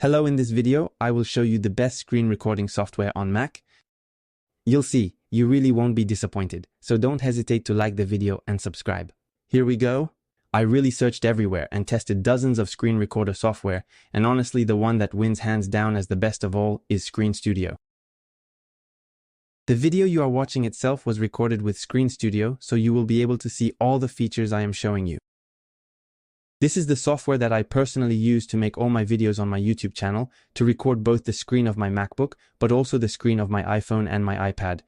Hello, in this video, I will show you the best screen recording software on Mac. You'll see, you really won't be disappointed, so don't hesitate to like the video and subscribe. Here we go. I really searched everywhere and tested dozens of screen recorder software, and honestly the one that wins hands down as the best of all is Screen Studio. The video you are watching itself was recorded with Screen Studio, so you will be able to see all the features I am showing you. This is the software that I personally use to make all my videos on my YouTube channel, to record both the screen of my MacBook, but also the screen of my iPhone and my iPad.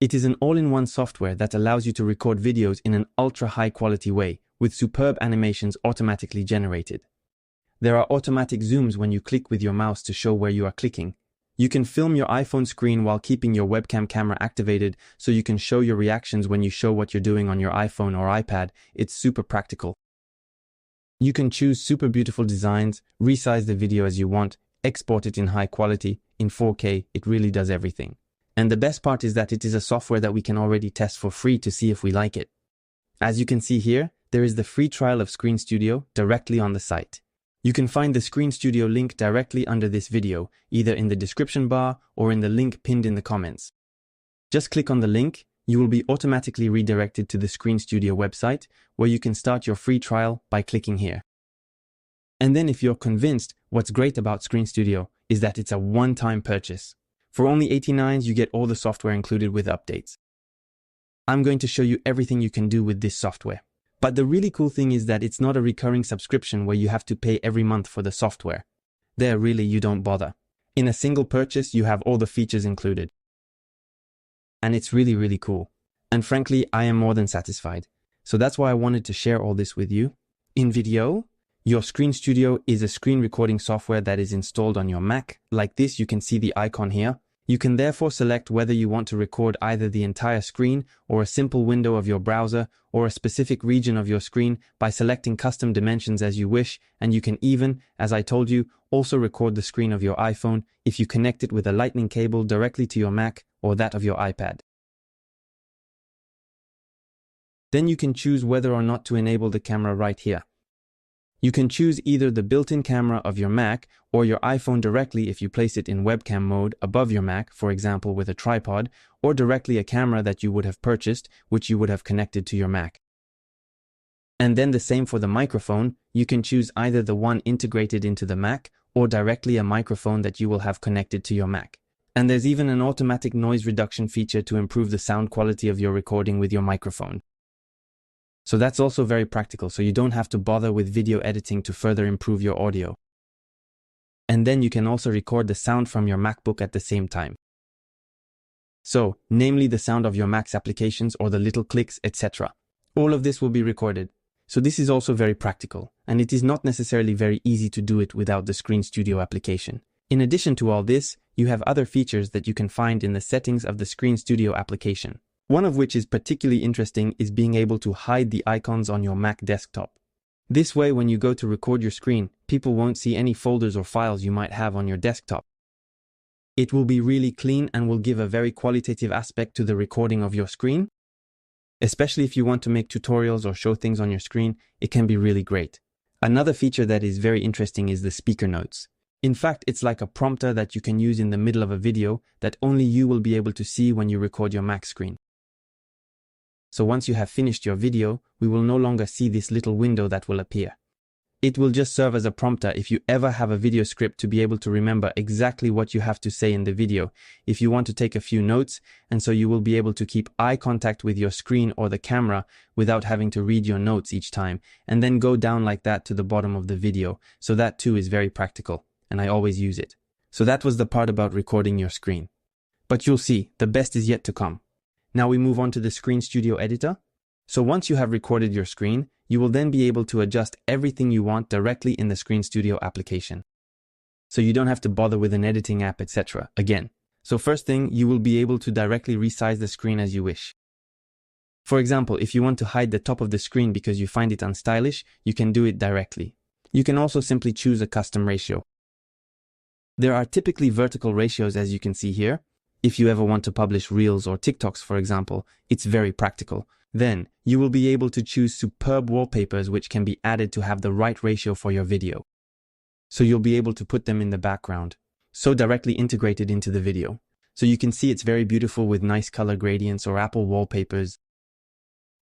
It is an all-in-one software that allows you to record videos in an ultra-high quality way, with superb animations automatically generated. There are automatic zooms when you click with your mouse to show where you are clicking. You can film your iPhone screen while keeping your webcam camera activated, so you can show your reactions when you show what you're doing on your iPhone or iPad. It's super practical. You can choose super beautiful designs, resize the video as you want, export it in high quality, in 4K, it really does everything. And the best part is that it is a software that we can already test for free to see if we like it. As you can see here, there is the free trial of Screen Studio directly on the site. You can find the Screen Studio link directly under this video, either in the description bar or in the link pinned in the comments. Just click on the link. You will be automatically redirected to the Screen Studio website, where you can start your free trial by clicking here. And then if you're convinced, what's great about Screen Studio is that it's a one-time purchase. For only $89, you get all the software included with updates. I'm going to show you everything you can do with this software. But the really cool thing is that it's not a recurring subscription where you have to pay every month for the software. There really you don't bother. In a single purchase, you have all the features included. And it's really cool. And frankly, I am more than satisfied. So that's why I wanted to share all this with you. In video, your Screen Studio is a screen recording software that is installed on your Mac. Like this, you can see the icon here. You can therefore select whether you want to record either the entire screen or a simple window of your browser or a specific region of your screen by selecting custom dimensions as you wish, and you can even, as I told you, also record the screen of your iPhone if you connect it with a lightning cable directly to your Mac or that of your iPad. Then you can choose whether or not to enable the camera right here. You can choose either the built-in camera of your Mac or your iPhone directly if you place it in webcam mode above your Mac, for example with a tripod, or directly a camera that you would have purchased, which you would have connected to your Mac. And then the same for the microphone. You can choose either the one integrated into the Mac or directly a microphone that you will have connected to your Mac. And there's even an automatic noise reduction feature to improve the sound quality of your recording with your microphone. So that's also very practical, so you don't have to bother with video editing to further improve your audio. And then you can also record the sound from your MacBook at the same time. So, namely the sound of your Mac's applications or the little clicks, etc. All of this will be recorded. So this is also very practical, and it is not necessarily very easy to do it without the Screen Studio application. In addition to all this, you have other features that you can find in the settings of the Screen Studio application. One of which is particularly interesting is being able to hide the icons on your Mac desktop. This way, when you go to record your screen, people won't see any folders or files you might have on your desktop. It will be really clean and will give a very qualitative aspect to the recording of your screen. Especially if you want to make tutorials or show things on your screen, it can be really great. Another feature that is very interesting is the speaker notes. In fact, it's like a prompter that you can use in the middle of a video that only you will be able to see when you record your Mac screen. So once you have finished your video, we will no longer see this little window that will appear. It will just serve as a prompter if you ever have a video script to be able to remember exactly what you have to say in the video, if you want to take a few notes, and so you will be able to keep eye contact with your screen or the camera without having to read your notes each time, and then go down like that to the bottom of the video. So that too is very practical, and I always use it. So that was the part about recording your screen. But you'll see, the best is yet to come. Now we move on to the Screen Studio editor. So once you have recorded your screen, you will then be able to adjust everything you want directly in the Screen Studio application. So you don't have to bother with an editing app, etc. again. So first thing, you will be able to directly resize the screen as you wish. For example, if you want to hide the top of the screen because you find it unstylish, you can do it directly. You can also simply choose a custom ratio. There are typically vertical ratios, as you can see here. If you ever want to publish Reels or TikToks, for example, it's very practical. Then, you will be able to choose superb wallpapers which can be added to have the right ratio for your video. So you'll be able to put them in the background, so directly integrated into the video. So you can see it's very beautiful with nice color gradients or Apple wallpapers.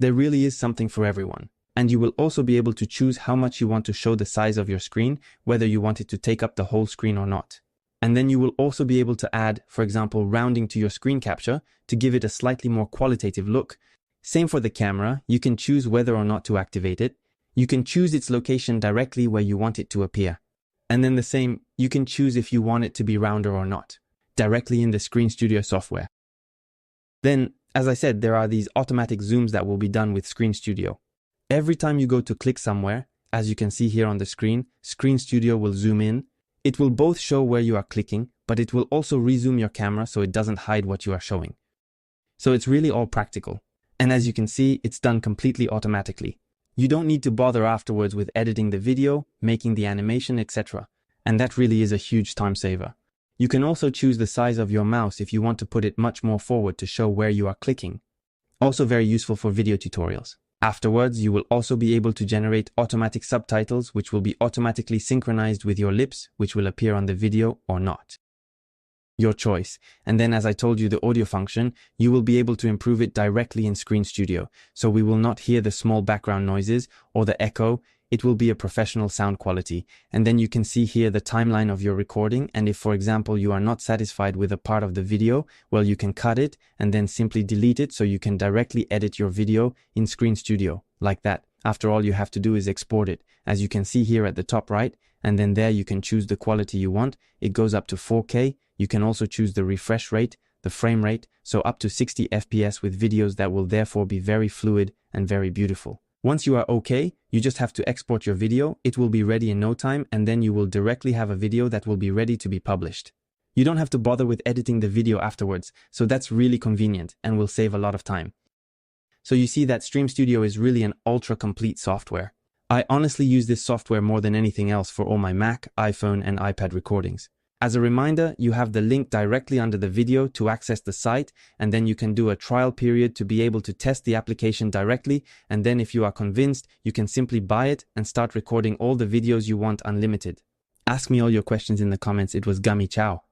There really is something for everyone. And you will also be able to choose how much you want to show the size of your screen, whether you want it to take up the whole screen or not. And then you will also be able to add, for example, rounding to your screen capture to give it a slightly more qualitative look. Same for the camera, you can choose whether or not to activate it. You can choose its location directly where you want it to appear. And then the same, you can choose if you want it to be rounder or not, directly in the Screen Studio software. Then, as I said, there are these automatic zooms that will be done with Screen Studio. Every time you go to click somewhere, as you can see here on the screen, Screen Studio will zoom in. It will both show where you are clicking, but it will also rezoom your camera so it doesn't hide what you are showing. So it's really all practical. And as you can see, it's done completely automatically. You don't need to bother afterwards with editing the video, making the animation, etc. And that really is a huge time saver. You can also choose the size of your mouse if you want to put it much more forward to show where you are clicking. Also very useful for video tutorials. Afterwards, you will also be able to generate automatic subtitles, which will be automatically synchronized with your lips, which will appear on the video or not. Your choice. And then, as I told you, the audio function, you will be able to improve it directly in Screen Studio. So we will not hear the small background noises or the echo. It will be a professional sound quality. And then you can see here the timeline of your recording. And if, for example, you are not satisfied with a part of the video, well, you can cut it and then simply delete it so you can directly edit your video in Screen Studio, like that. After all you have to do is export it, as you can see here at the top right, and then there you can choose the quality you want. It goes up to 4K. You can also choose the refresh rate, the frame rate, so up to 60 FPS with videos that will therefore be very fluid and very beautiful. Once you are okay, you just have to export your video. It will be ready in no time, and then you will directly have a video that will be ready to be published. You don't have to bother with editing the video afterwards, so that's really convenient and will save a lot of time. So you see that Stream Studio is really an ultra-complete software. I honestly use this software more than anything else for all my Mac, iPhone, and iPad recordings. As a reminder, you have the link directly under the video to access the site, and then you can do a trial period to be able to test the application directly, and then if you are convinced, you can simply buy it and start recording all the videos you want unlimited. Ask me all your questions in the comments. It was GUMY. Ciao.